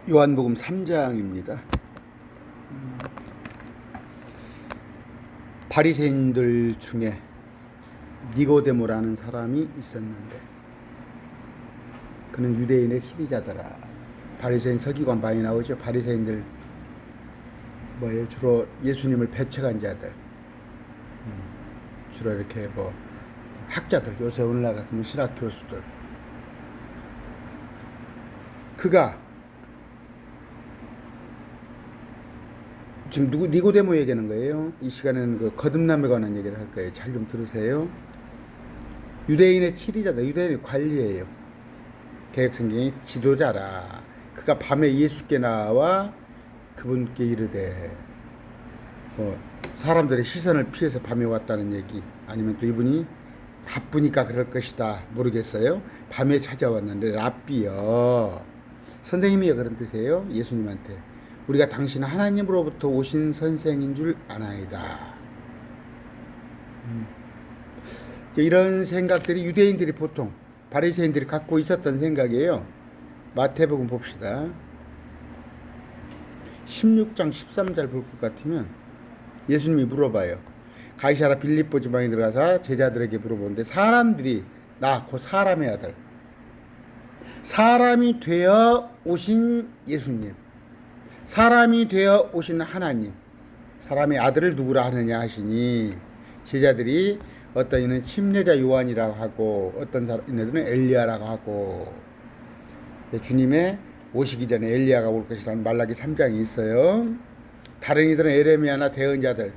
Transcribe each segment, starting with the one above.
요한복음 3장입니다. 바리새인들 중에 니고데모라는 사람이 있었는데 그는 유대인의 시리자더라. 바리새인 서기관 많이 나오죠. 바리새인들 뭐예요? 주로 예수님을 배척한 자들, 주로 이렇게 뭐 학자들, 요새 오늘날 같으면 신학 교수들. 그가 지금 니고데모 얘기하는 거예요. 이 시간에는 그 거듭남에 관한 얘기를 할 거예요. 잘 좀 들으세요. 유대인의 치리자다. 유대인의 관리예요. 개혁성경이 지도자라. 그가 밤에 예수께 나와 그분께 이르되, 사람들의 시선을 피해서 밤에 왔다는 얘기, 아니면 또 이분이 바쁘니까 그럴 것이다, 모르겠어요. 밤에 찾아왔는데 랍비여, 선생님이여, 그런 뜻이에요. 예수님한테 우리가 당신은 하나님으로부터 오신 선생인 줄 아나이다. 이런 생각들이 유대인들이 보통 바리새인들이 갖고 있었던 생각이에요. 마태복음 봅시다. 16장 13절 볼 것 같으면 예수님이 물어봐요. 가이사라 빌립보 지방에 들어가서 제자들에게 물어보는데, 사람들이 나 곧 사람의 아들, 사람이 되어 오신 예수님, 사람이 되어 오신 하나님, 사람의 아들을 누구라 하느냐 하시니, 제자들이 어떤 이는 침례자 요한이라고 하고, 어떤 이들은 엘리야라고 하고, 주님의 오시기 전에 엘리야가 올 것이라는 말라기 3장이 있어요. 다른 이들은 에레미야나 대언자들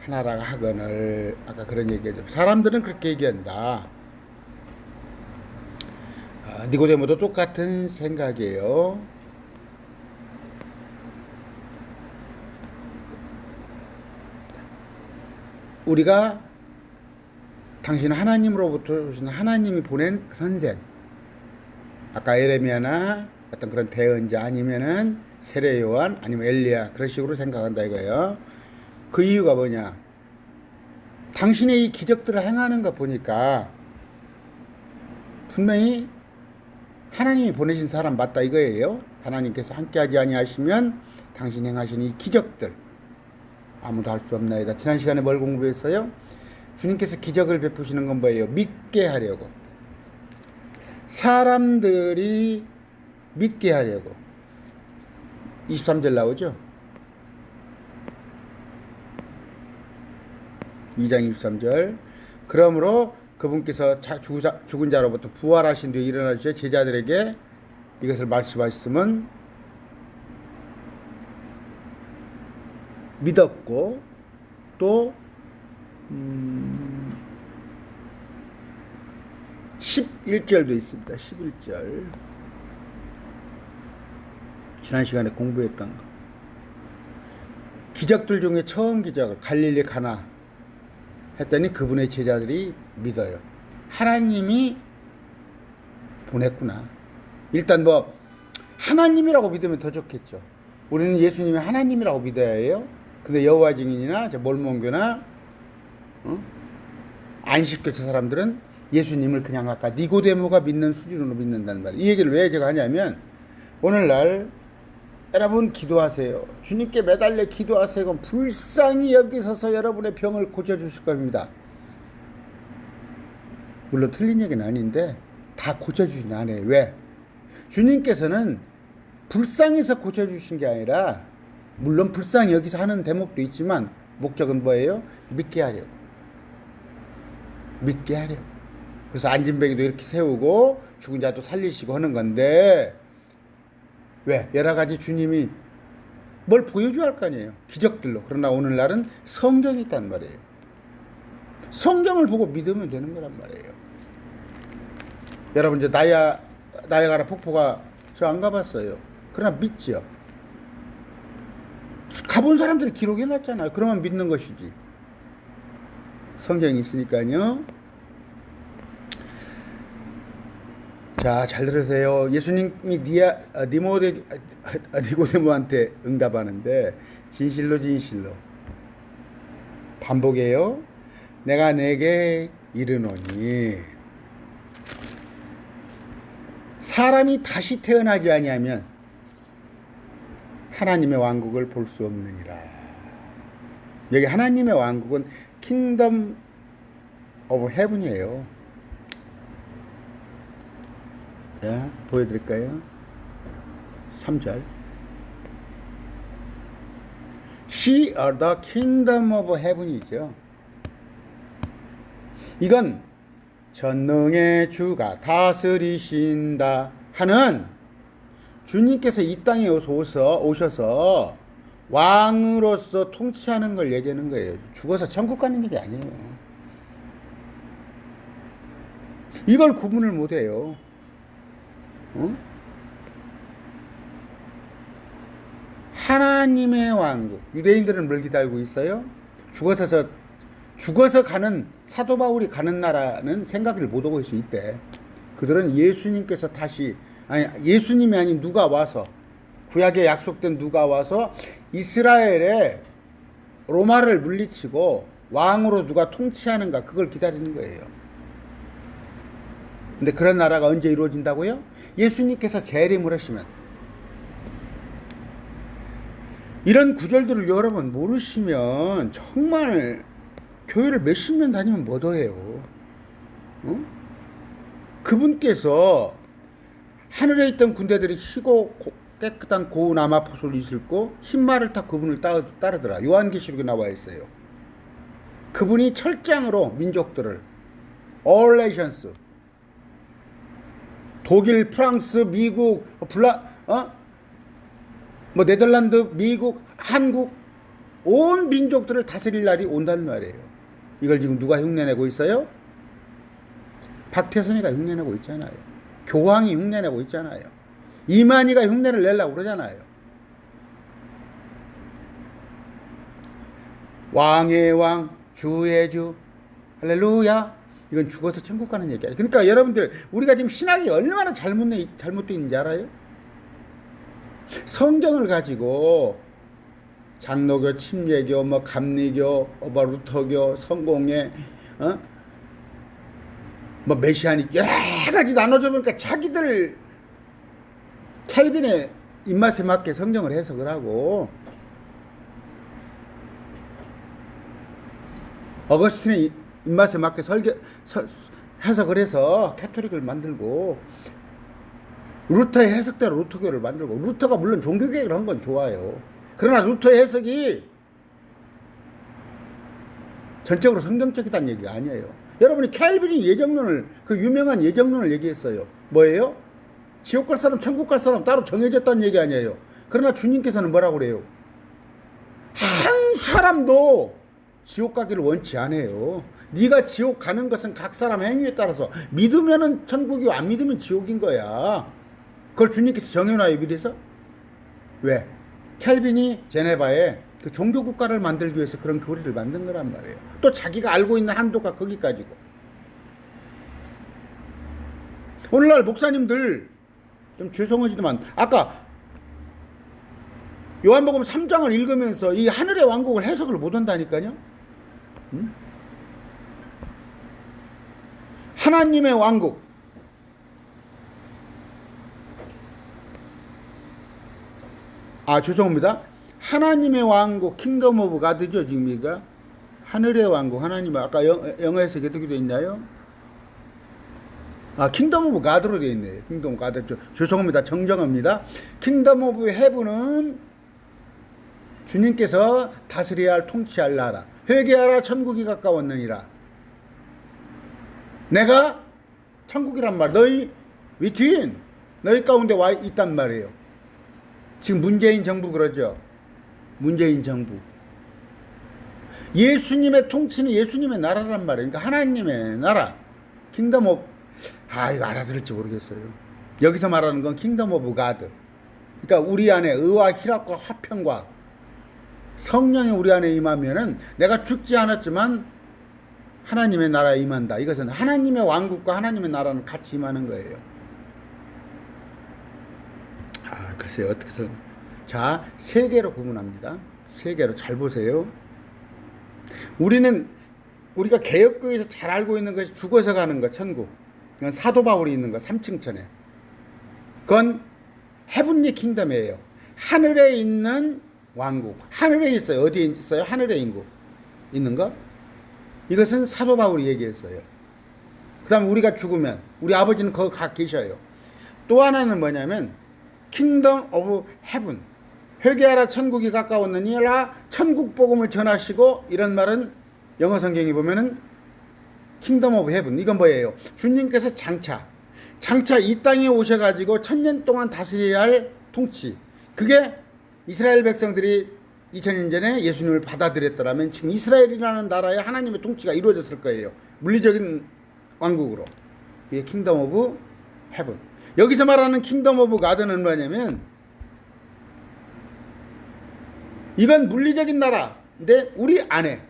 하나라고 하거늘, 아까 그런 얘기죠. 사람들은 그렇게 얘기한다. 니고데모도 똑같은 생각이에요. 우리가 당신은 하나님으로부터 오신 하나님이 보낸 선생, 아까 에레미야나 어떤 그런 대언자, 아니면은 세례 요한, 아니면 엘리야, 그런 식으로 생각한다 이거예요. 그 이유가 뭐냐? 당신의 이 기적들을 행하는 거 보니까 분명히 하나님이 보내신 사람 맞다 이거예요. 하나님께서 함께하지 아니하시면 당신이 행하신 이 기적들 아무도 할 수 없나이다. 지난 시간에 뭘 공부했어요? 주님께서 기적을 베푸시는 건 뭐예요? 믿게 하려고. 사람들이 믿게 하려고. 23절 나오죠? 2장 23절. 그러므로 그분께서 죽은 자로부터 부활하신 뒤에 일어나 주셔 제자들에게 이것을 말씀하셨으면 믿었고, 또 11절도 있습니다. 11절. 지난 시간에 공부했던 거. 기적들 중에 처음 기적을 갈릴리 가나 했더니 그분의 제자들이 믿어요. 하나님이 보냈구나. 일단 뭐 하나님이라고 믿으면 더 좋겠죠. 우리는 예수님이 하나님이라고 믿어야 해요. 근데 여호와 증인이나 몰몬교나 안식교 저 사람들은 예수님을 그냥 아까 니고데모가 믿는 수준으로 믿는다는 말이에요. 이 얘기를 왜 제가 하냐면, 오늘날 여러분 기도하세요. 주님께 매달려 기도하세요. 그럼 불쌍히 여기서서 여러분의 병을 고쳐주실 겁니다. 물론 틀린 얘기는 아닌데 다 고쳐주진 않아요. 왜? 주님께서는 불쌍해서 고쳐주신 게 아니라, 물론 불쌍히 여기서 하는 대목도 있지만 목적은 뭐예요? 믿게 하려고. 믿게 하려고. 그래서 안진뱅이도 이렇게 세우고 죽은 자도 살리시고 하는 건데, 왜? 여러 가지 주님이 뭘 보여줘야 할 거 아니에요. 기적들로. 그러나 오늘날은 성경이 있단 말이에요. 성경을 보고 믿으면 되는 거란 말이에요. 여러분, 이제 나야가라 폭포가 저 안 가봤어요. 그러나 믿지요. 가본 사람들이 기록해놨잖아요. 그러면 믿는 것이지. 성경이 있으니까요. 자, 잘 들으세요. 예수님이 니고데모한테 응답하는데, 진실로 진실로 반복해요. 내가 내게 이르노니, 사람이 다시 태어나지 아니하면 하나님의 왕국을 볼 수 없느니라. 여기 하나님의 왕국은 킹덤 오브 헤븐이에요. 자, 보여드릴까요? 3절. She are the kingdom of heaven이죠. 이건 전능의 주가 다스리신다 하는 주님께서 이 땅에 오셔서 왕으로서 통치하는 걸 얘기하는 거예요. 죽어서 천국 가는 얘기 아니에요. 이걸 구분을 못해요. 하나님의 왕국. 유대인들은 뭘 기다리고 있어요? 죽어서 가는 사도 바울이 가는 나라는 생각을 못 하고 있대. 그들은 예수님께서 예수님이 아닌 누가 와서, 구약에 약속된 누가 와서 이스라엘의 로마를 물리치고 왕으로 누가 통치하는가, 그걸 기다리는 거예요. 근데 그런 나라가 언제 이루어진다고요? 예수님께서 재림을 하시면. 이런 구절들을 여러분 모르시면 정말 교회를 몇십 년 다니면 뭐더해요. 그분께서 하늘에 있던 군대들이 희고 깨끗한 고운 아마포솔을 싣고 흰말을 타 그분을 따르더라. 요한계시록에 나와 있어요. 그분이 철장으로 민족들을 all nations, 독일, 프랑스, 미국, 네덜란드, 미국, 한국, 온 민족들을 다스릴 날이 온다는 말이에요. 이걸 지금 누가 흉내내고 있어요? 박태선이가 흉내내고 있잖아요. 교황이 흉내내고 있잖아요. 이만희가 흉내를 내려고 그러잖아요. 왕의 왕, 주의 주, 할렐루야. 이건 죽어서 천국 가는 얘기야. 그러니까 여러분들, 우리가 지금 신학이 얼마나 잘못되어 있는지 알아요? 성경을 가지고 장로교, 침례교, 감리교, 루터교, 성공회, 메시아닉 여러 가지 나눠져 보니까 자기들 켈빈의 입맛에 맞게 성경을 해석을 하고, 어거스틴의 입맛에 맞게 해석을 해서 캐토릭을 만들고, 루터의 해석대로 루터교를 만들고, 루터가 물론 종교개혁을 한 건 좋아요. 그러나 루터의 해석이 전적으로 성경적이다는 얘기가 아니에요. 여러분이 켈빈이 예정론을, 그 유명한 예정론을 얘기했어요. 뭐예요? 지옥 갈 사람, 천국 갈 사람 따로 정해졌다는 얘기 아니에요. 그러나 주님께서는 뭐라고 그래요? 한 사람도 지옥 가기를 원치 않아요. 네가 지옥 가는 것은 각 사람 행위에 따라서, 믿으면은 천국이고 안 믿으면 지옥인 거야. 그걸 주님께서 정해놔요, 미리서? 왜? 켈빈이 제네바에 그 종교국가를 만들기 위해서 그런 교리를 만든 거란 말이에요. 또 자기가 알고 있는 한도가 거기까지고. 오늘날 목사님들 좀 죄송하지만 아까 요한복음 3장을 읽으면서 이 하늘의 왕국을 해석을 못한다니까요. 하나님의 왕국, 죄송합니다. 하나님의 왕국, 킹덤 오브 가드죠. 지금 이가 하늘의 왕국, 하나님의, 아까 영어에서 어떻게 되어 있나요? 킹덤 오브 가드로 되어 있네요. 킹덤 오브 가드. 죄송합니다. 정정합니다. 킹덤 오브 헤븐은 주님께서 다스려야 할, 통치할 나라. 회개하라, 천국이 가까웠느니라. 내가 천국이란 말, 너희 위트인, 너희 가운데 와 있단 말이에요. 지금 문재인 정부 그러죠. 문재인 정부. 예수님의 통치는 예수님의 나라란 말이에요. 그러니까 하나님의 나라. 킹덤 오브, 이거 알아들을지 모르겠어요. 여기서 말하는 건 킹덤 오브 가드. 그러니까 우리 안에 의와 희락과 화평과 성령이 우리 안에 임하면은 내가 죽지 않았지만 하나님의 나라에 임한다. 이것은 하나님의 왕국과 하나님의 나라는 같이 임하는 거예요. 글쎄요, 어떻게 해서. 자, 세 개로 구분합니다. 세 개로 잘 보세요. 우리가 개혁교회에서 잘 알고 있는 것이 죽어서 가는 것, 천국. 그건 사도 바울이 있는 거, 3층천에. 그건 헤븐리 킹덤이에요. 하늘에 있는 왕국. 하늘에 있어요. 어디에 있어요? 하늘에 있는 거. 이것은 사도 바울이 얘기했어요. 그 다음에 우리가 죽으면 우리 아버지는 거기 가 계셔요. 또 하나는 뭐냐면 킹덤 오브 헤븐. 회개하라 천국이 가까웠느니라 천국 복음을 전하시고, 이런 말은 영어 성경에 보면은 킹덤 오브 헤븐. 이건 뭐예요? 주님께서 장차 이 땅에 오셔가지고 1000년 동안 다스려야 할 통치. 그게 이스라엘 백성들이 2000년 전에 예수님을 받아들였더라면 지금 이스라엘이라는 나라에 하나님의 통치가 이루어졌을 거예요. 물리적인 왕국으로. 이게 킹덤 오브 헤븐. 여기서 말하는 킹덤 오브 가드는 뭐냐면 이건 물리적인 나라인데 우리 안에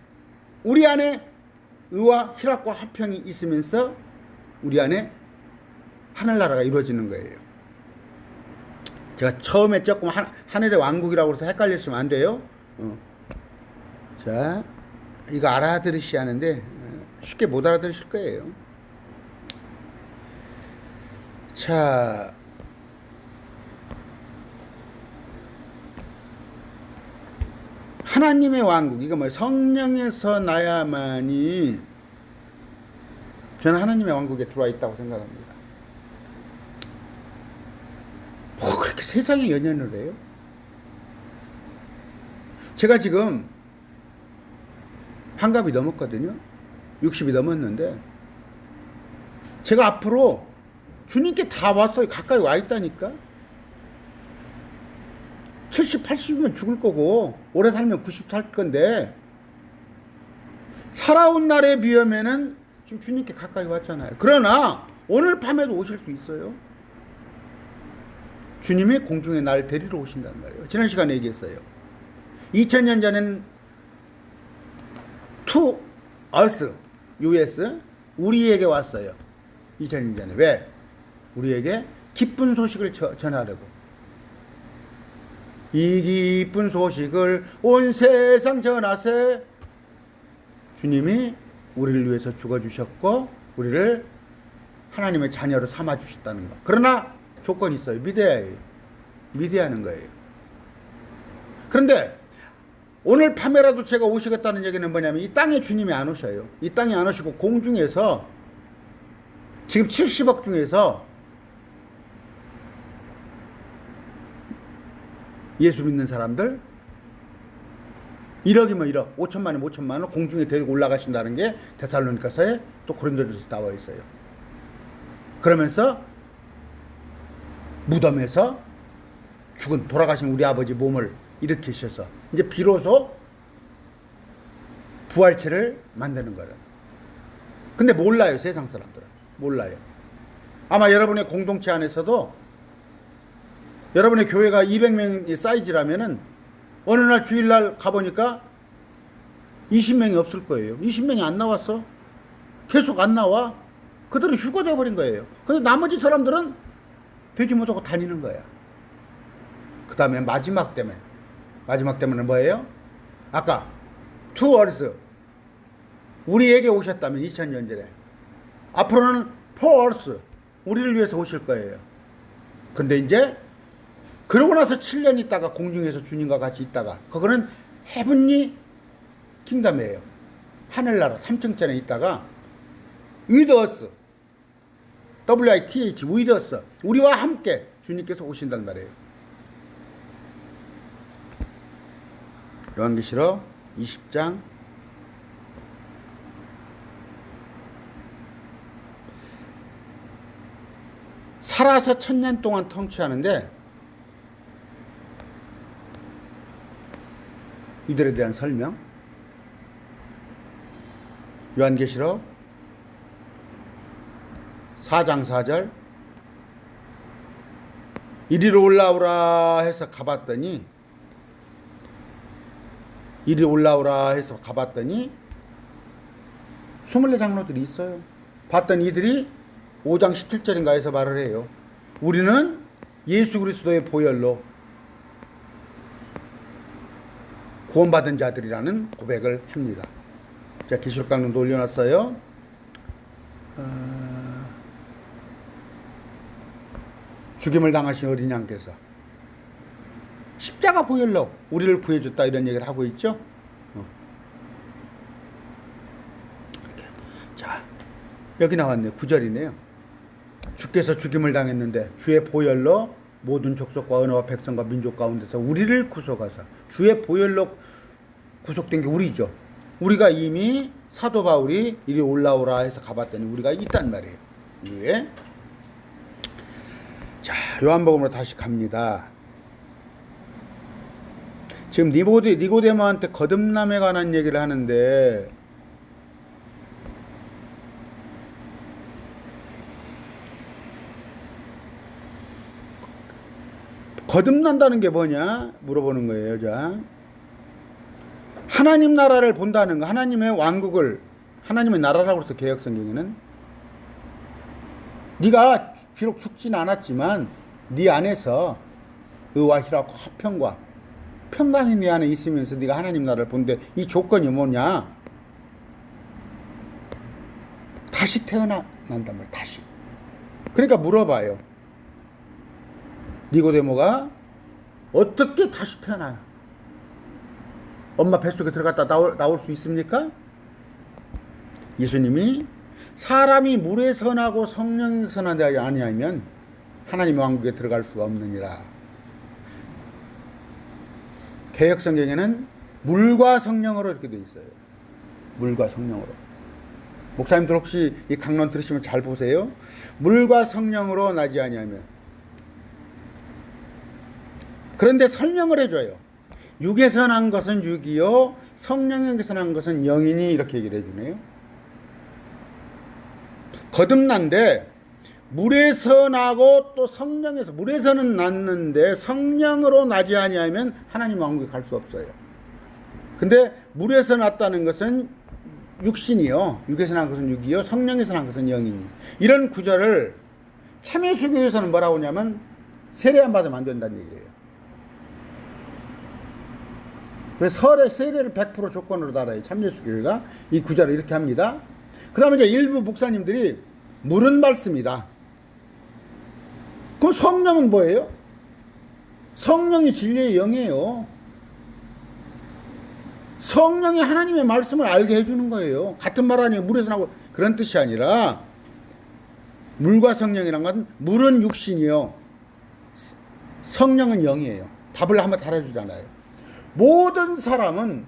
의와 희락과 화평이 있으면서 우리 안에 하늘나라가 이루어지는 거예요. 제가 처음에 조금 하늘의 왕국이라고 해서 헷갈렸으면 안 돼요. 자, 이거 알아들으셔야 하는데 쉽게 못 알아들으실 거예요. 자, 하나님의 왕국, 이거 뭐예요? 성령에서 나야만이 저는 하나님의 왕국에 들어와 있다고 생각합니다. 뭐 그렇게 세상에 연연을 해요? 제가 지금 환갑이 넘었거든요. 60이 넘었는데 제가 앞으로 주님께 다 왔어요. 가까이 와 있다니까. 70, 80이면 죽을 거고 오래 살면 90 살 건데 살아온 날에 비하면은 지금 주님께 가까이 왔잖아요. 그러나 오늘 밤에도 오실 수 있어요. 주님이 공중에 날 데리러 오신단 말이에요. 지난 시간에 얘기했어요. 2000년 전엔 to us, US, 우리에게 왔어요. 2000년 전에. 왜? 우리에게 기쁜 소식을 전하려고. 이 기쁜 소식을 온 세상 전하세. 주님이 우리를 위해서 죽어주셨고 우리를 하나님의 자녀로 삼아주셨다는 거. 그러나 조건이 있어요. 믿어야 해요. 믿어야 하는 거예요. 그런데 오늘 밤에라도 제가 오시겠다는 얘기는 뭐냐면 이 땅에 주님이 안 오셔요. 이 땅에 안 오시고 공중에서 지금 70억 중에서 예수 믿는 사람들 1억이면 1억, 5천만이면 5천만을 공중에 데리고 올라가신다는 게 데살로니가서에 또 고린도전서에 나와 있어요. 그러면서 무덤에서 죽은 돌아가신 우리 아버지 몸을 일으키셔서 이제 비로소 부활체를 만드는 거예요. 근데 몰라요. 세상 사람들은 몰라요. 아마 여러분의 공동체 안에서도 여러분의 교회가 200명의 사이즈라면은 어느 날 주일날 가보니까 20명이 없을 거예요. 20명이 안 나왔어. 계속 안 나와. 그대로 휴가 돼버린 거예요. 근데 나머지 사람들은 되지 못하고 다니는 거야. 그 다음에 마지막 때문에 뭐예요? 아까 to us, 우리에게 오셨다면 2000년 전에 앞으로는 for us, 우리를 위해서 오실 거예요. 근데 이제 그러고 나서 7년 있다가 공중에서 주님과 같이 있다가 그거는 헤븐리 킹덤이에요. 하늘나라 3층짜리 있다가 with us, WITH, with us, 우리와 함께 주님께서 오신단 말이에요. 요한계시록 20장 살아서 1000년 동안 통치하는데 이들에 대한 설명. 요한계시록 4장 4절 이리로 올라오라 해서 가봤더니 이리 올라오라 해서 가봤더니 24장로들이 있어요. 봤더니 이들이 5장 17절인가에서 말을 해요. 우리는 예수 그리스도의 보혈로 구원받은 자들이라는 고백을 합니다. 자, 계시록 강론도 올려놨어요. 죽임을 당하신 어린 양께서 십자가 보혈로 우리를 구해줬다 이런 얘기를 하고 있죠. 자, 여기 나왔네요. 9절이네요. 주께서 죽임을 당했는데 주의 보혈로 모든 족속과 언어와 백성과 민족 가운데서 우리를 구속하사, 주의 보혈로 구속된 게 우리죠. 우리가 이미 사도 바울이 이리 올라오라 해서 가봤더니 우리가 있단 말이에요. 위에. 자, 요한복음으로 다시 갑니다. 지금 니고데모한테 거듭남에 관한 얘기를 하는데, 거듭난다는 게 뭐냐 물어보는 거예요. 자, 하나님 나라를 본다는 거, 하나님의 왕국을, 하나님의 나라라고 해서 개혁성경에는 네가 비록 죽진 않았지만 네 안에서 의와 희락과 화평과 평강이 네 안에 있으면서 네가 하나님 나라를 본데, 이 조건이 뭐냐? 다시 태어난단 말이야. 다시. 그러니까 물어봐요. 니고데모가 어떻게 다시 태어나요? 엄마 뱃속에 들어갔다 나올 수 있습니까? 예수님이 사람이 물에서 나고 성령에서 나지 아니하면 하나님의 왕국에 들어갈 수가 없느니라. 개혁성경에는 물과 성령으로 이렇게 되어 있어요. 물과 성령으로. 목사님들 혹시 이 강론 들으시면 잘 보세요. 물과 성령으로 나지 아니하면. 그런데 설명을 해줘요. 육에서 난 것은 육이요 성령에게서 난 것은 영이니, 이렇게 얘기를 해주네요. 거듭난데 물에서 나고 또 성령에서, 물에서는 났는데 성령으로 나지 아니하면 하나님 왕국에 갈 수 없어요. 근데 물에서 났다는 것은 육신이요, 육에서 난 것은 육이요 성령에서 난 것은 영이니, 이런 구절을 참여수교에서는 뭐라고 하냐면 세례 안 받으면 안 된다는 얘기예요. 그래서 세례를 100% 조건으로 달아요. 참여수교회가 이 구절을 이렇게 합니다. 그 다음에 이제 일부 목사님들이 물은 말씀이다. 그럼 성령은 뭐예요? 성령이 진리의 영이에요. 성령이 하나님의 말씀을 알게 해주는 거예요. 같은 말 아니에요. 물에서 나고, 그런 뜻이 아니라 물과 성령이란 건, 물은 육신이요 성령은 영이에요. 답을 한번 잘해주잖아요. 모든 사람은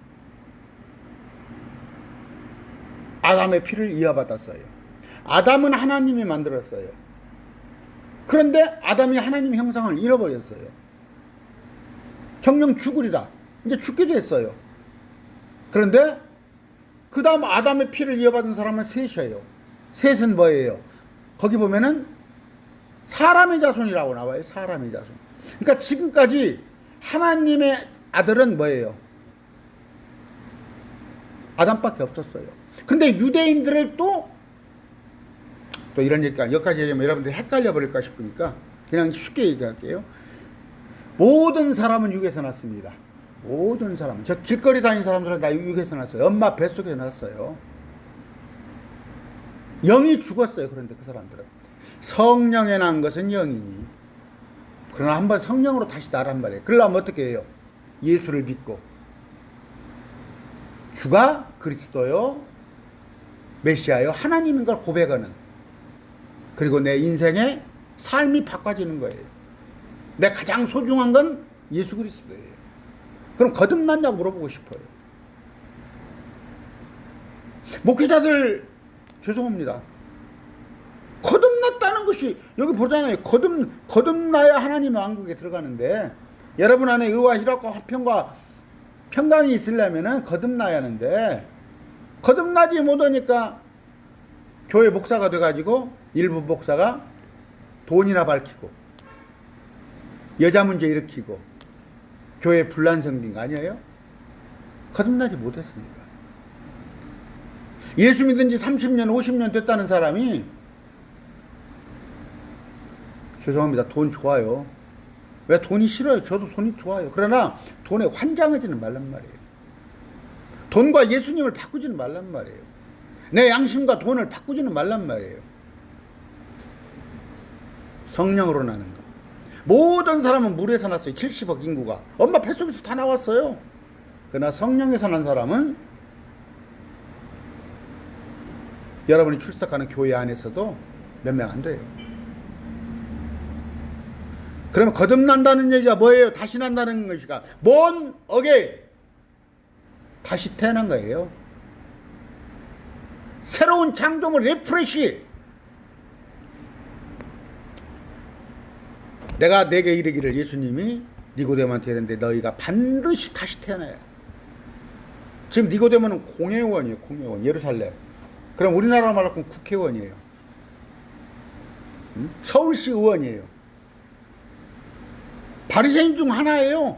아담의 피를 이어받았어요. 아담은 하나님이 만들었어요. 그런데 아담이 하나님의 형상을 잃어버렸어요. 정령 죽으리라. 이제 죽게 됐어요. 그런데 그 다음 아담의 피를 이어받은 사람은 셋이에요. 셋은 뭐예요? 거기 보면은 사람의 자손이라고 나와요. 사람의 자손. 그러니까 지금까지 하나님의 아들은 뭐예요? 아담밖에 없었어요. 근데 유대인들을 또 이런 얘기가, 여기까지 얘기하면 여러분들이 헷갈려 버릴까 싶으니까 그냥 쉽게 얘기할게요. 모든 사람은 육에서 났습니다. 모든 사람은. 저 길거리 다니는 사람들은 다 육에서 났어요. 엄마 뱃속에서 났어요. 영이 죽었어요. 그런데 그 사람들은. 성령에 난 것은 영이니. 그러나 한번 성령으로 다시 나란 말이에요. 그러려면 어떻게 해요? 예수를 믿고 주가 그리스도요 메시아요 하나님인 걸 고백하는, 그리고 내 인생의 삶이 바꿔지는 거예요. 내 가장 소중한 건 예수 그리스도예요. 그럼 거듭났냐고 물어보고 싶어요. 목회자들 죄송합니다. 거듭났다는 것이, 여기 보잖아요. 거듭나야 하나님의 왕국에 들어가는데, 여러분 안에 의와 희락과 화평과 평강이 있으려면 거듭나야 하는데, 거듭나지 못하니까 교회 목사가 돼가지고 일부 목사가 돈이나 밝히고 여자 문제 일으키고 교회 분란 생긴 거 아니에요? 거듭나지 못했으니까. 예수 믿은 지 30년 50년 됐다는 사람이, 죄송합니다, 돈 좋아요. 왜 돈이 싫어요? 저도 돈이 좋아요. 그러나 돈에 환장하지는 말란 말이에요. 돈과 예수님을 바꾸지는 말란 말이에요. 내 양심과 돈을 바꾸지는 말란 말이에요. 성령으로 나는 거. 모든 사람은 물에서 났어요. 70억 인구가. 엄마 뱃속에서 다 나왔어요. 그러나 성령에서 난 사람은 여러분이 출석하는 교회 안에서도 몇 명 안 돼요. 그러면 거듭난다는 얘기가 뭐예요? 다시 난다는 것이가 뭔 어게 다시 태어난 거예요. 새로운 창조물 리프레시. 내가 내게 이르기를 예수님이 니고데모한테 이랬는데 너희가 반드시 다시 태어나야. 지금 니고데모는 공회의원이에요. 공회의원. 예루살렘. 그럼 우리나라 말로 하면 국회의원이에요. 서울시 의원이에요. 바리새인 중 하나예요.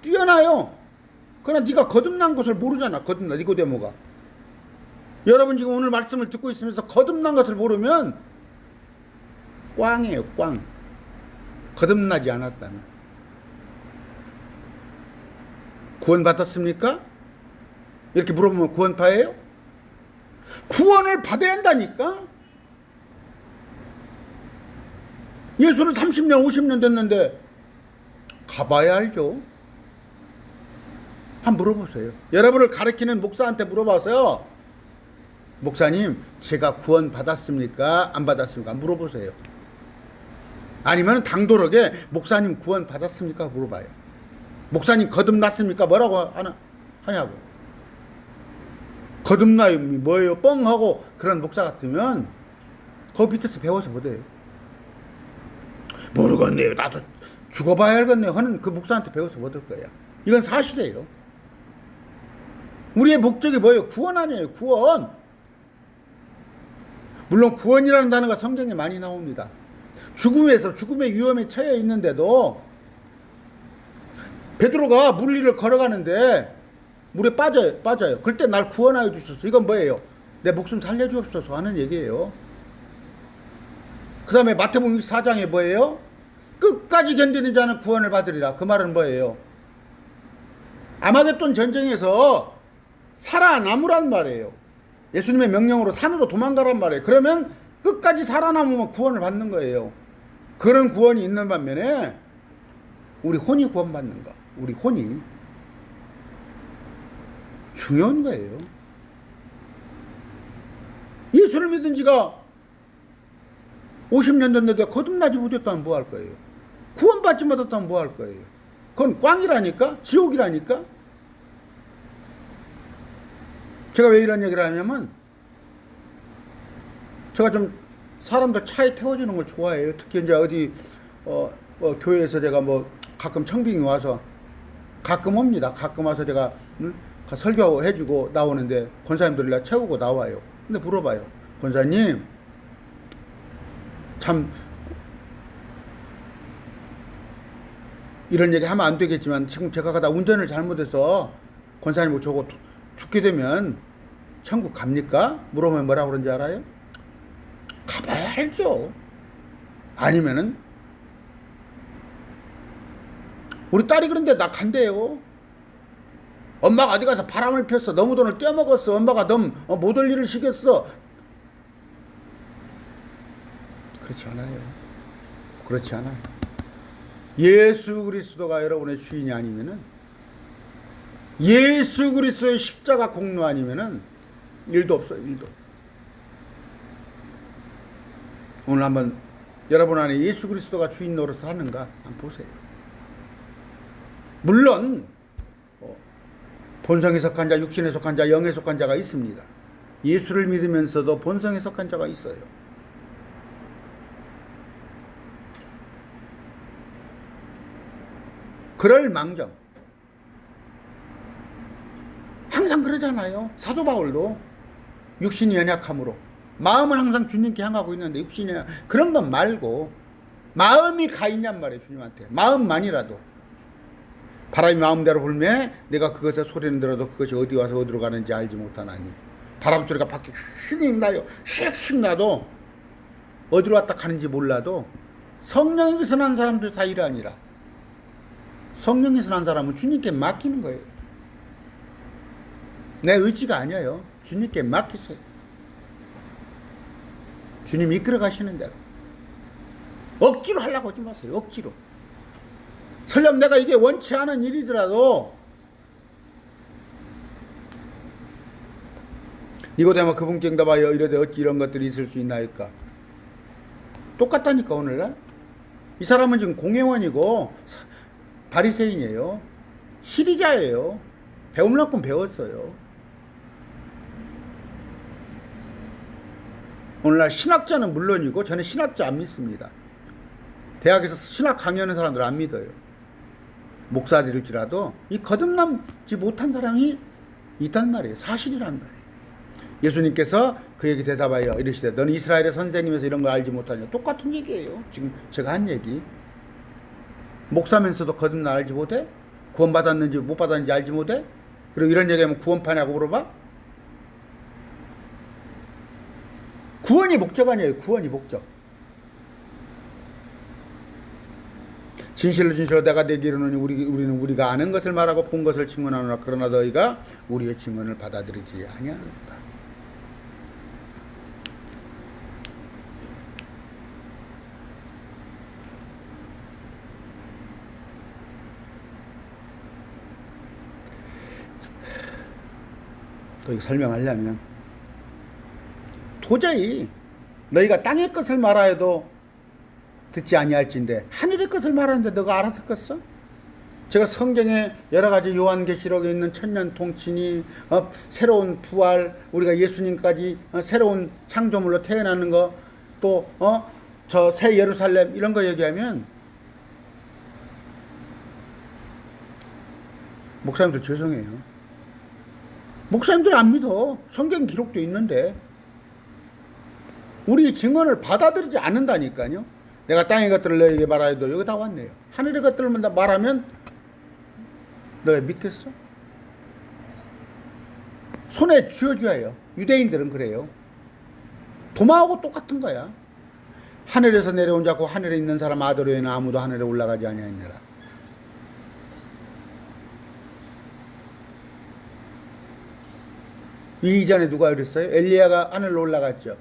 뛰어나요. 그러나 네가 거듭난 것을 모르잖아. 거듭난 니고데모가. 여러분 지금 오늘 말씀을 듣고 있으면서 거듭난 것을 모르면 꽝이에요. 꽝. 거듭나지 않았다면. 구원 받았습니까? 이렇게 물어보면 구원파예요? 구원을 받아야 한다니까? 예수를 30년, 50년 됐는데 가봐야 알죠. 한번 물어보세요. 여러분을 가르치는 목사한테 물어봐서요. 목사님, 제가 구원 받았습니까? 안 받았습니까? 물어보세요. 아니면 당돌하게 목사님 구원 받았습니까? 물어봐요. 목사님 거듭났습니까? 뭐라고 하냐고. 거듭나요? 뭐예요? 뻥하고 그런 목사 같으면 거기 밑에서 배워서 못해요. 모르겠네요. 나도 죽어봐야 알겠네요. 하는 그 목사한테 배워서 못할 거예요. 이건 사실이에요. 우리의 목적이 뭐예요? 구원 아니에요. 구원. 물론 구원이라는 단어가 성경에 많이 나옵니다. 죽음의 위험에 처해 있는데도 베드로가 물 위를 걸어가는데 물에 빠져요. 그럴 때 날 구원하여 주소서. 이건 뭐예요? 내 목숨 살려주옵소서 하는 얘기예요. 그 다음에 마태복음 4장에 뭐예요? 끝까지 견디는 자는 구원을 받으리라. 그 말은 뭐예요? 아마겟돈 전쟁에서 살아남으란 말이에요. 예수님의 명령으로 산으로 도망가란 말이에요. 그러면 끝까지 살아남으면 구원을 받는 거예요. 그런 구원이 있는 반면에 우리 혼이 구원받는 거. 우리 혼이 중요한 거예요. 예수를 믿은 지가 50년 됐는데 거듭나지 못했다면 뭐 할 거예요? 구원받지 못했다면 뭐 할 거예요? 그건 꽝이라니까? 지옥이라니까? 제가 왜 이런 얘기를 하냐면 제가 좀 사람들 차에 태워주는 걸 좋아해요. 특히 이제 어디 교회에서 제가 뭐 가끔 청빙이 와서 가끔 옵니다. 가끔 와서 제가 설교해주고 나오는데 권사님들이 채우고 나와요. 근데 물어봐요. 권사님 참 이런 얘기 하면 안 되겠지만 지금 제가 가다 운전을 잘못해서 권사님 저거 죽게 되면 천국 갑니까? 물어보면 뭐라고 그런지 알아요? 가봐야 알죠. 아니면은 우리 딸이 그런데 나 간대요. 엄마가 어디 가서 바람을 폈어. 너무 돈을 떼어먹었어. 엄마가 너무 못 올 일을 시켰어. 그렇지 않아요. 그렇지 않아요. 예수 그리스도가 여러분의 주인이 아니면은, 예수 그리스도의 십자가 공로 아니면은 일도 없어요. 일도. 오늘 한번 여러분 안에 예수 그리스도가 주인 노릇을 하는가 한번 보세요. 물론 본성에 속한 자, 육신에 속한 자, 영에 속한 자가 있습니다. 예수를 믿으면서도 본성에 속한 자가 있어요. 그럴 망정. 항상 그러잖아요. 사도 바울도 육신이 연약함으로 마음은 항상 주님께 향하고 있는데 육신이 그런 건 말고 마음이 가 있냔 말이에요. 주님한테 마음만이라도 바람이 마음대로 불매 내가 그것에 소리는 들어도 그것이 어디 와서 어디로 가는지 알지 못하나니 바람 소리가 밖에 휙 나요. 휙 나도 어디로 왔다 가는지 몰라도 성령에서 난 사람들 사이가 아니라 성령에서 난 사람은 주님께 맡기는 거예요. 내 의지가 아니에요. 주님께 맡기세요. 주님 이끌어 가시는 대로. 억지로 하려고 하지 마세요. 억지로. 설령 내가 이게 원치 않은 일이더라도 니고데모 그분께 응답하여 이르되 어찌 이런 것들이 있을 수 있나이까. 똑같다니까. 오늘날 이 사람은 지금 공회원이고 바리새인이에요. 치리자예요. 배울 만큼 배웠어요. 오늘날 신학자는 물론이고 저는 신학자 안 믿습니다. 대학에서 신학 강의하는 사람들 안 믿어요. 목사들일지라도 이 거듭남지 못한 사람이 있단 말이에요. 사실이란 말이에요. 예수님께서 그에게 대답하여 이르시되 너는 이스라엘의 선생님에서 이런 걸 알지 못하냐. 똑같은 얘기예요. 지금 제가 한 얘기. 목사면서도 거듭나 알지 못해? 구원받았는지 못 받았는지 알지 못해? 그리고 이런 얘기하면 구원파냐고 물어봐? 구원이 목적 아니에요. 구원이 목적. 진실로 진실로 내가 내게 이르노니 우리는 우리가 아는 것을 말하고 본 것을 증언하노라. 그러나 너희가 우리의 증언을 받아들이지 아니하는다. 또 이거 설명하려면 도저히 너희가 땅의 것을 말하여도 듣지 아니할진데 하늘의 것을 말하는데 너가 알아듣겠어? 제가 성경에 여러 가지 요한계시록에 있는 천년 통치니 새로운 부활, 우리가 예수님까지 새로운 창조물로 태어나는 거, 또 저 새 예루살렘 이런 거 얘기하면 목사님들 죄송해요. 목사님들 안 믿어. 성경 기록도 있는데 우리 증언을 받아들이지 않는다니까요. 내가 땅의 것들을 너에게 말하여도 여기 다 왔네요. 하늘의 것들만 말하면 너희 믿겠어? 손에 쥐어줘야 해요. 유대인들은 그래요. 도마하고 똑같은 거야. 하늘에서 내려온 자고 하늘에 있는 사람 아들에는 아무도 하늘에 올라가지 아니하니라. 이 이전에 누가 그랬어요? 엘리야가 하늘로 올라갔죠.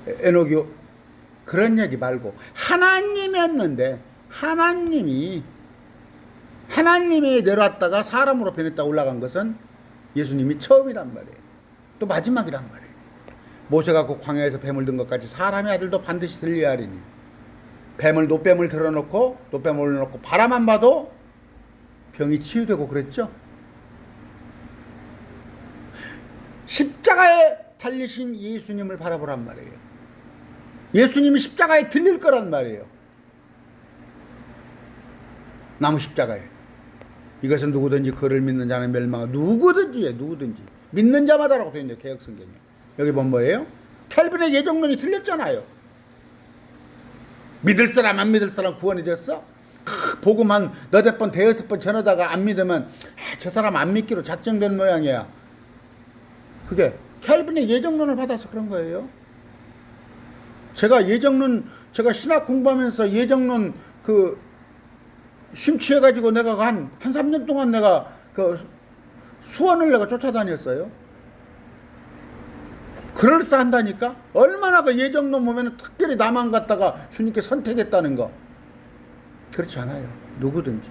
에녹이. 그런 얘기 말고 하나님이었는데 하나님이 내려왔다가 사람으로 변했다 올라간 것은 예수님이 처음이란 말이에요. 또 마지막이란 말이에요. 모세가 그 광야에서 뱀을 든 것까지 사람의 아들도 반드시 들려야 하리니. 노뱀을 들어놓고 노뱀을 올려놓고 바라만 봐도 병이 치유되고 그랬죠. 십자가에 달리신 예수님을 바라보란 말이에요. 예수님이 십자가에 들릴 거란 말이에요. 나무 십자가에. 이것은 누구든지 그를 믿는 자는 멸망하. 누구든지 믿는 자마다라고 되어 있는데 개혁성경에. 여기 본 뭐예요? 캘빈의 예정론이 들렸잖아요. 믿을 사람 안 믿을 사람 구원이 됐어? 복음 한 너댓 번 대여섯 번 전하다가 안 믿으면 저 사람 안 믿기로 작정된 모양이야. 그게 캘빈의 예정론을 받아서 그런 거예요. 제가 신학 공부하면서 예정론 심취해가지고 내가 한 3년 동안 내가 수원을 내가 쫓아다녔어요. 그럴싸한다니까? 얼마나 예정론 보면 특별히 나만 갖다가 주님께 선택했다는 거. 그렇지 않아요. 누구든지.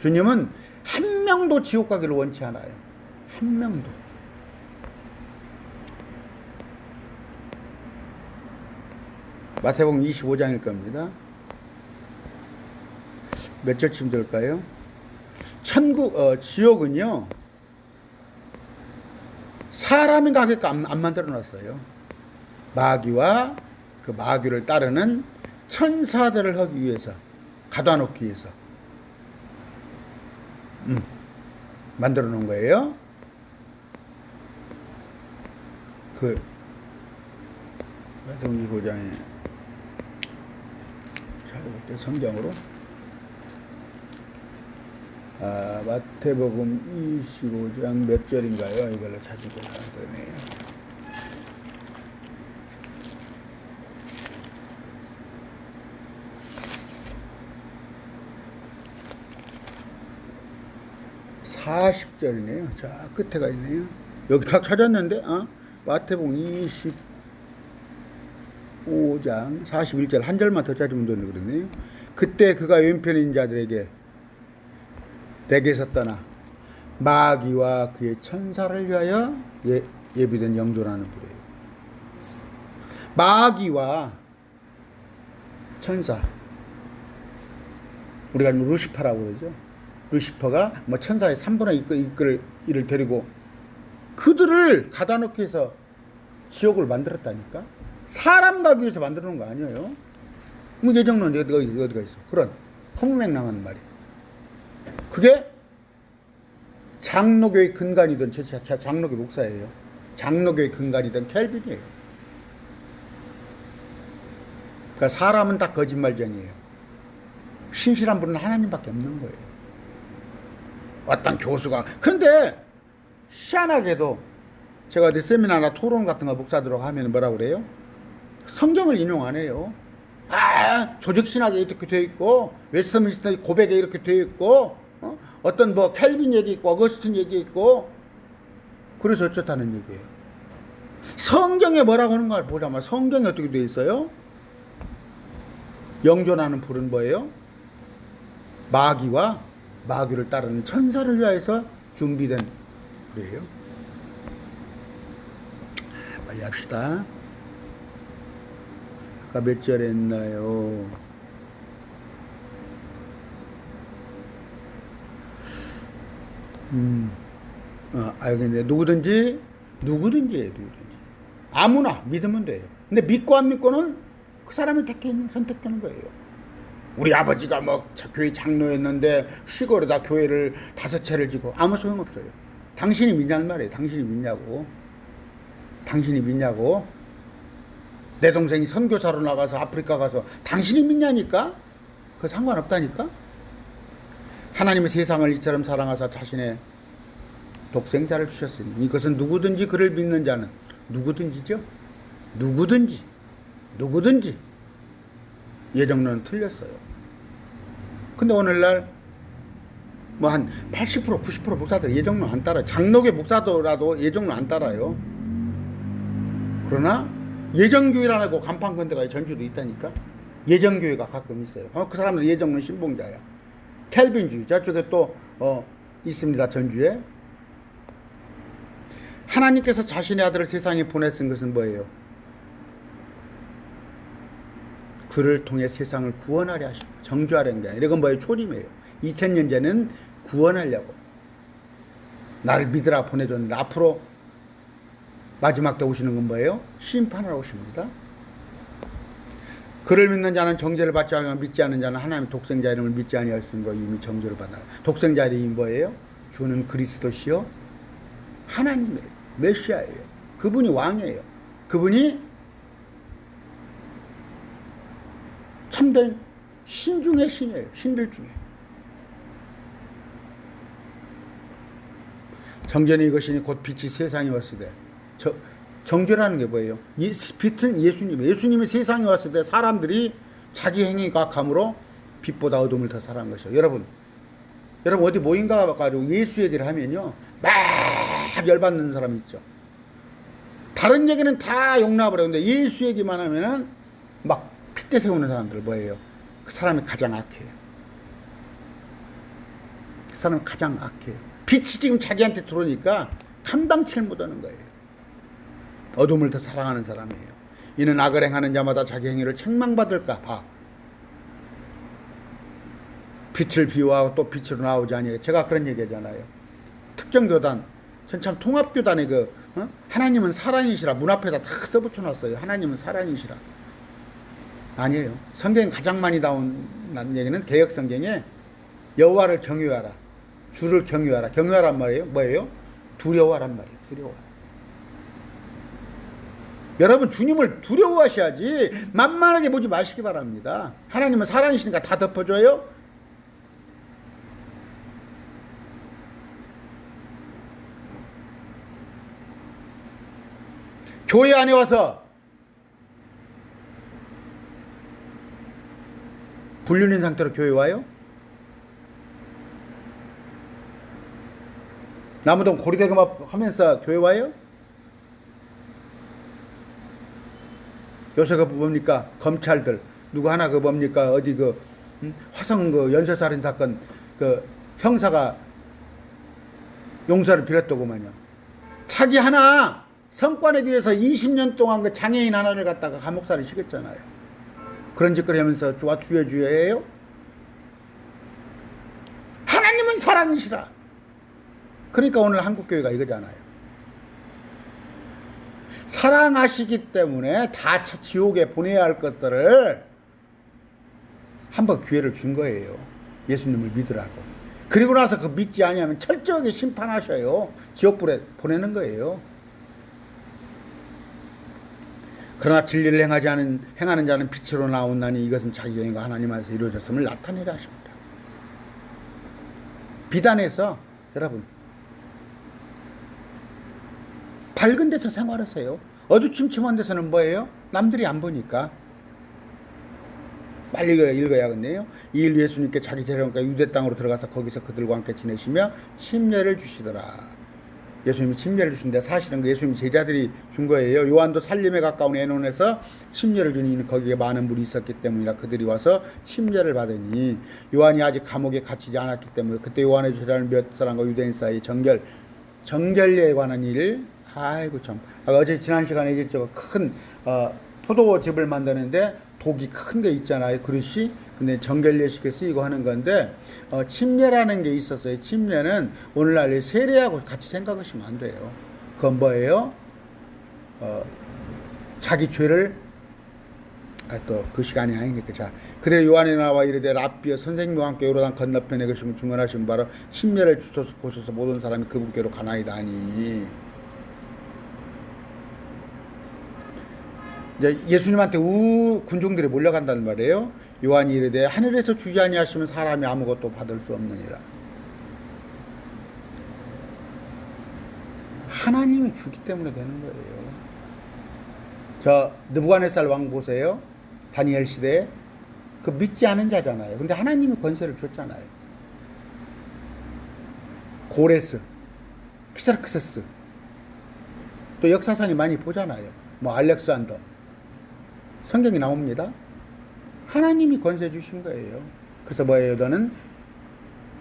주님은 한 명도 지옥 가기를 원치 않아요. 한 명도. 마태복음 25장일 겁니다. 몇 절쯤 될까요? 지옥은요, 사람이 가게끔 안 만들어 놨어요. 마귀와 그 마귀를 따르는 천사들을 하기 위해서, 가둬놓기 위해서, 만들어 놓은 거예요. 마태복음 25장에 찾아볼게요. 성경으로. 마태복음 25장 몇 절인가요? 이걸로 찾으고 나야 되네요. (40절이네요) 자, 끝에 가 있네요. 여기 다 찾았는데, 마태복음 25장 41절 한 절만 더 찾으면 되네. 그러네요. 그때 그가 왼편인 자들에게 내게서 떠나 마귀와 그의 천사를 위하여 예비된 영존하는 불이에요. 마귀와 천사, 우리가 루시퍼라고 그러죠. 루시퍼가 뭐 천사의 3분의 2 이를 데리고 그들을 가다 놓기 위해서 지옥을 만들었다니까. 사람 가기 위해서 만들어 놓은 거 아니에요. 뭐 예정론 어디가 있어. 그런 허무맹랑한 말이. 그게 장로교의 근간이던, 제 장로교 목사예요. 장로교의 근간이던 켈빈이에요. 그러니까 사람은 다 거짓말쟁이에요. 신실한 분은 하나님밖에 없는 거예요. 어떤 교수가. 그런데 희한하게도 제가 어디 세미나나 토론 같은 거 목사들하고 하면 뭐라고 그래요? 성경을 인용 안 해요. 조직신학에 이렇게 되어 있고, 웨스트민스터 고백에 이렇게 되어 있고, 어떤 뭐 켈빈 얘기 있고, 어거스틴 얘기 있고, 그래서 어쩌다는 얘기예요. 성경에 뭐라고 하는가 보자마자 성경에 어떻게 되어 있어요? 영존하는 불은 뭐예요? 마귀와 마귀를 따르는 천사를 위하여서 준비된 불이에요. 빨리 합시다. 아까 몇 절에 했나요? 여기 있네. 누구든지. 아무나 믿으면 돼요. 근데 믿고 안 믿고는 그 사람이 선택되는 거예요. 우리 아버지가 뭐 교회 장로였는데 시골에다 교회를 5채를 지고 아무 소용없어요. 당신이 믿냐는 말이에요. 당신이 믿냐고. 내 동생이 선교사로 나가서 아프리카 가서 당신이 믿냐니까? 그거 상관없다니까? 하나님은 세상을 이처럼 사랑하사 자신의 독생자를 주셨으니 이것은 누구든지 그를 믿는 자는 누구든지죠? 누구든지 예정론은 틀렸어요. 근데 오늘날 뭐 한 80% 90% 목사들 예정론 안 따라요. 장로교 목사도라도 예정론 안 따라요. 그러나 예정교회라고 간판 건데가 전주도 있다니까. 예정교회가 가끔 있어요. 그 사람들 예정론 신봉자야. 켈빈주의 저쪽에 또 있습니다. 전주에. 하나님께서 자신의 아들을 세상에 보내신 것은 뭐예요? 그를 통해 세상을 구원하려 하시고 정죄하려는 게 아니라 이건 뭐예요? 초림이에요. 2000년 전에는 구원하려고 나를 믿으라 보내줬는데 앞으로 마지막 때 오시는 건 뭐예요? 심판하러 오십니다. 그를 믿는 자는 정죄를 받지 않으며 믿지 않는 자는 하나님의 독생자 이름을 믿지 아니하였으므로 이미 정죄를 받아. 독생자 이름이 뭐예요? 주는 그리스도시요 하나님이에요. 메시아예요. 그분이 왕이에요. 그분이 참된 신 중의 신이에요. 신들 중에. 정전이 이것이니 곧 빛이 세상에 왔을 때. 정죄라는 게 뭐예요? 빛은 예수님이에요. 예수님이 세상에 왔을 때 사람들이 자기 행위가 악함으로 빛보다 어둠을 더 사랑한 것이요. 여러분 어디 모임 가가지고 예수 얘기를 하면요 막 열받는 사람이 있죠. 다른 얘기는 다 용납을 해요. 근데 예수 얘기만 하면은 막 핏대 세우는 사람들 뭐예요? 그 사람이 가장 악해요. 그 사람이 가장 악해요. 빛이 지금 자기한테 들어오니까 감당치 못하는 거예요. 어둠을 더 사랑하는 사람이에요. 이는 악을 행하는 자마다 자기 행위를 책망받을까 봐 빛을 비유하고 또 빛으로 나오지 아니하게. 제가 그런 얘기하잖아요. 특정 교단, 전 참 통합교단의 하나님은 사랑이시라 문 앞에다 다 써붙여놨어요. 하나님은 사랑이시라. 아니에요. 성경에 가장 많이 나온 얘기는 개역 성경에 여호와를 경외하라, 주를 경외하라. 경외하란 말이에요. 뭐예요? 두려워하란 말이에요. 두려워하라. 여러분 주님을 두려워하셔야지 만만하게 보지 마시기 바랍니다. 하나님은 사랑이시니까 다 덮어줘요. 교회 안에 와서 불륜인 상태로 교회 와요? 나무동 고리대금업 하면서 교회 와요? 요새 그 뭡니까? 검찰들 누구 하나 그 뭡니까? 어디 화성 그 연쇄살인 사건 그 형사가 용서를 빌었더구만요. 자기 하나 성과내기 위해서 20년 동안 그 장애인 하나를 갖다가 감옥살이 시켰잖아요. 그런 짓거리 하면서 주와 주여 주여예요? 하나님은 사랑이시라. 그러니까 오늘 한국교회가 이거잖아요. 사랑하시기 때문에 다 지옥에 보내야 할 것들을 한번 기회를 준 거예요. 예수님을 믿으라고. 그리고 나서 그 믿지 아니하면 철저하게 심판하셔요. 지옥불에 보내는 거예요. 그러나 진리를 행하는 자는 빛으로 나온다니 이것은 자기 영과 하나님 안에서 이루어졌음을 나타내라 하십니다. 비단에서 여러분 밝은 데서 생활하세요. 어두침침한 데서는 뭐예요? 남들이 안 보니까. 빨리 읽어야겠네요. 이 일 예수님께 자기 재령과 유대 땅으로 들어가서 거기서 그들과 함께 지내시며 침례를 주시더라. 예수님이 침례를 주신데 사실은 그 예수님 제자들이 준 거예요. 요한도 살림에 가까운 에논에서 침례를 주니 거기에 많은 물이 있었기 때문이라 그들이 와서 침례를 받으니 요한이 아직 감옥에 갇히지 않았기 때문에 그때 요한의 제자들 몇 사람과 유대인 사이 정결례에 관한 일. 아이고 참. 어제 지난 시간에 얘기했죠. 큰 포도즙을 만드는데 독이 큰 게 있잖아요. 그릇이. 근데 정결례식에 쓰이고 하는 건데 침례라는 게 있었어요. 침례는 오늘날 세례하고 같이 생각하시면 안 돼요. 그건 뭐예요? 자기 죄를 또 그 시간이 아니니까. 자, 그대로 요한에 나와 이르되 랍비여 선생님과 함께 요르단 건너편에 계시면 중언하신 바로 침례를 주소서 보소서 모든 사람이 그분께로 가나이다 하니. 이제 예수님한테 군중들이 몰려간다는 말이에요. 요한이 이르되 하늘에서 주지 아니하시면 사람이 아무것도 받을 수 없느니라. 하나님이 주기 때문에 되는 거예요. 저 느부갓네살 왕 보세요. 다니엘 시대에 그 믿지 않은 자잖아요. 근데 하나님이 권세를 줬잖아요. 고레스, 피사르크세스, 또 역사상에 많이 보잖아요. 뭐 알렉산더, 성경이 나옵니다. 하나님이 권세 주신 거예요. 그래서 뭐예요? 너는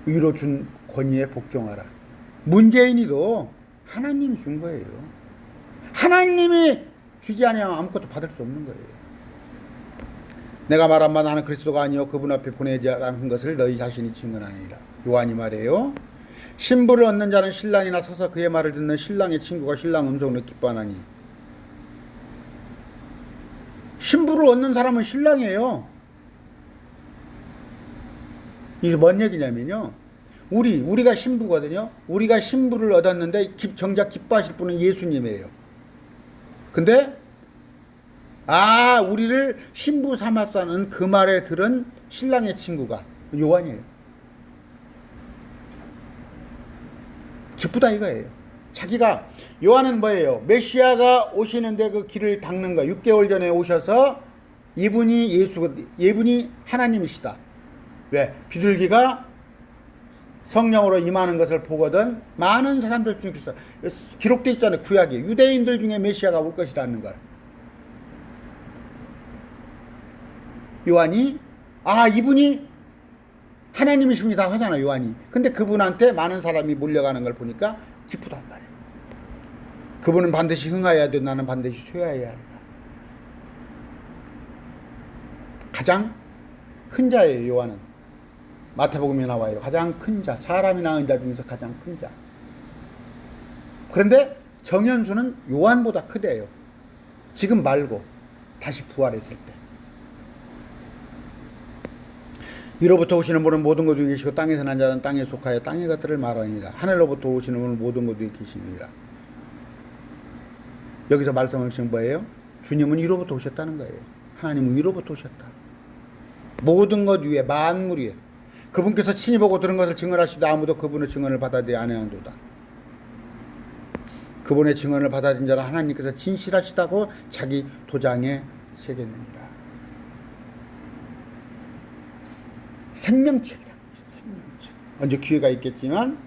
위로 준 권위에 복종하라. 문재인이도 하나님이 준 거예요. 하나님이 주지 아니하면 아무것도 받을 수 없는 거예요. 내가 말한 바 나는 그리스도가 아니요 그분 앞에 보내지 않은 것을 너희 자신이 증언하니라. 요한이 말해요. 신부를 얻는 자는 신랑이나 서서 그의 말을 듣는 신랑의 친구가 신랑 음성으로 기뻐하나니. 신부를 얻는 사람은 신랑이에요. 이게 뭔 얘기냐면요. 우리가 신부거든요. 우리가 신부를 얻었는데 정작 기뻐하실 분은 예수님이에요. 근데 우리를 신부 삼았다는 그 말에 들은 신랑의 친구가 요한이에요. 기쁘다 이거예요. 자기가 요한은 뭐예요? 메시아가 오시는데 그 길을 닦는 거. 6개월 전에 오셔서 이분이 하나님이시다. 왜? 비둘기가 성령으로 임하는 것을 보거든 많은 사람들 중에서 기록되어 있잖아요. 구약에 유대인들 중에 메시아가 올 것이라는 걸. 요한이 이분이 하나님이십니다 하잖아. 요한이. 근데 그분한테 많은 사람이 몰려가는 걸 보니까 기쁘단 말이에요. 그분은 반드시 흥하여야 돼. 나는 반드시 쇠하여야 한다. 가장 큰 자예요. 요한은. 마태복음에 나와요. 가장 큰 자, 사람이 낳은 자 중에서 가장 큰 자. 그런데 정현수는 요한보다 크대요. 지금 말고 다시 부활했을 때. 위로부터 오시는 분은 모든 것 중에 계시고 땅에서 난 자는 땅에 속하여 땅의 것들을 말하니라. 하늘로부터 오시는 분은 모든 것 중에 계시니라. 여기서 말씀하신 뭐예요? 주님은 위로부터 오셨다는 거예요. 하나님은 위로부터 오셨다. 모든 것 위에 만물 위에 그분께서 친히 보고 들은 것을 증언하시되 아무도 그분의 증언을 받아들이지 아니한도다. 그분의 증언을 받아들인 자는 하나님께서 진실하시다고 자기 도장에 새겼느니라. 생명책이라는 거죠. 생명책. 언제 기회가 있겠지만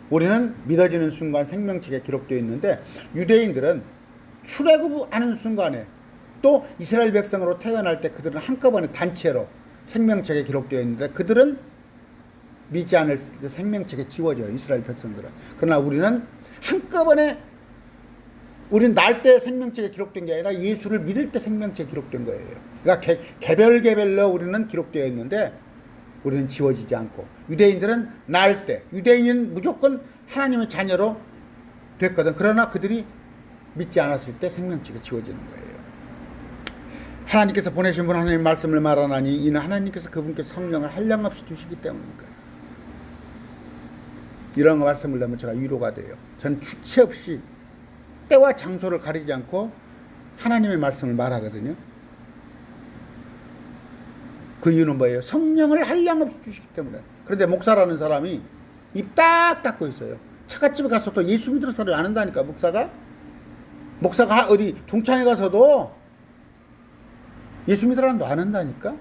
우리는 믿어지는 순간 생명책에 기록되어 있는데 유대인들은 출애굽하는 순간에 또 이스라엘 백성으로 태어날 때 그들은 한꺼번에 단체로 생명책에 기록되어 있는데 그들은 믿지 않을 때 생명책에 지워져요. 이스라엘 백성들은. 그러나 우리는 한꺼번에 우리는 날 때 생명책에 기록된 게 아니라 예수를 믿을 때 생명책에 기록된 거예요. 그러니까 개별로 우리는 기록되어 있는데 우리는 지워지지 않고, 유대인들은 날 때, 유대인은 무조건 하나님의 자녀로 됐거든. 그러나 그들이 믿지 않았을 때 생명책에 지워지는 거예요. 하나님께서 보내신 분 하나님 말씀을 말하나니 이는 하나님께서 그분께서 성령을 한량없이 주시기 때문이니까요. 이런 말씀을 하면 제가 위로가 돼요. 전 주체 없이 때와 장소를 가리지 않고 하나님의 말씀을 말하거든요. 그 이유는 뭐예요? 성령을 한량없이 주시기 때문에. 그런데 목사라는 사람이 입 딱 닫고 있어요. 처갓집에 가서도 예수 믿을 소리 안 한다니까, 목사가 어디 동창회 가서도 예수 믿으라는 안 한다니까.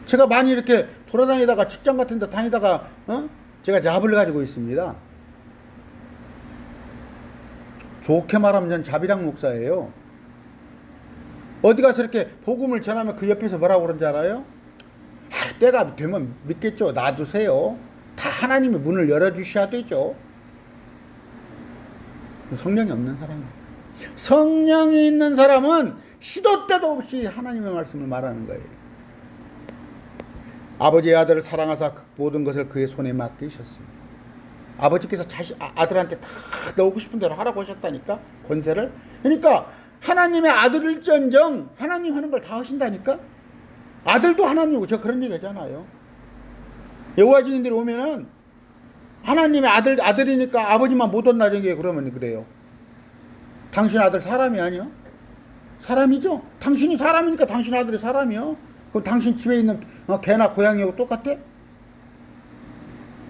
제가 많이 이렇게 돌아다니다가 직장 같은 데 다니다가 제가 잡을 가지고 있습니다. 좋게 말하면 전 자비랑 목사예요. 어디 가서 이렇게 복음을 전하면 그 옆에서 뭐라고 그런지 알아요? 때가 되면 믿겠죠. 놔두세요. 다 하나님의 문을 열어주셔야 되죠. 성령이 없는 사람이에요. 성령이 있는 사람은 시도 때도 없이 하나님의 말씀을 말하는 거예요. 아버지의 아들을 사랑하사 모든 것을 그의 손에 맡기셨습니다. 아버지께서 아들한테 다 넣고 싶은 대로 하라고 하셨다니까, 권세를. 그러니까 하나님의 아들일전정 하나님 하는 걸 다 하신다니까. 아들도 하나님이고, 저 그런 얘기 하잖아요. 여호와 증인들이 오면은 하나님의 아들이니까 아버지만 못 온다는 게 그러면 그래요. 당신 아들 사람이 아니요? 사람이죠. 당신이 사람이니까 당신 아들이 사람이요. 그럼 당신 집에 있는 개나 고양이하고 똑같아?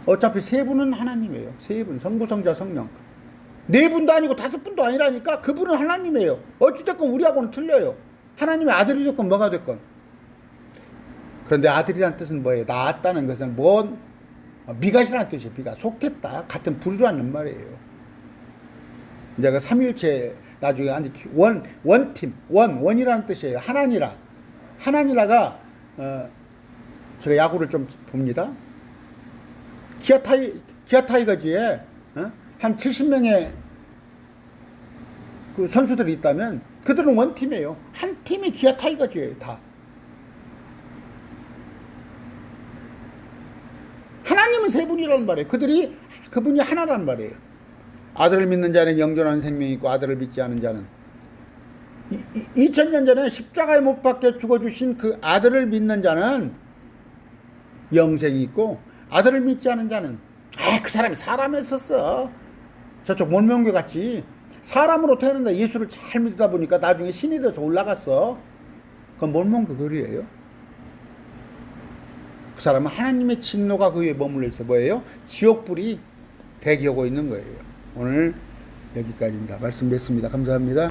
어차피 세 분은 하나님이에요. 세 분, 성부, 성자, 성령. 네 분도 아니고 다섯 분도 아니라니까. 그분은 하나님이에요. 어찌됐건 우리하고는 틀려요. 하나님의 아들이 됐건 뭐가 됐건. 그런데 아들이란 뜻은 뭐예요? 낳았다는 것은 미갓이라는 뜻이에요. 미갓. 속했다. 같은 부류라는 말이에요. 이제 그 삼일체 나중에 원팀, 원이라는 뜻이에요. 하나니라가 제가 야구를 좀 봅니다. 기아 타이거즈에 한 70명의 그 선수들이 있다면 그들은 원팀이에요. 한 팀이 기아 타이거즈예요. 다. 하나님은 세 분이라는 말이에요. 그분이 하나라는 말이에요. 아들을 믿는 자는 영존하는 생명이 있고 아들을 믿지 않은 자는 2000년 전에 십자가에 못 박혀 죽어주신 그 아들을 믿는 자는 영생이 있고 아들을 믿지 않은 자는 그 사람이 사람이었었어. 저쪽 몰명교 같이 사람으로 태어난다. 예수를 잘 믿다 보니까 나중에 신이 돼서 올라갔어. 그건 몰명교 글이에요. 그 사람은 하나님의 진노가 그 위에 머물러 있어. 뭐예요? 지옥불이 대기하고 있는 거예요. 오늘 여기까지입니다. 말씀 맺습니다. 감사합니다.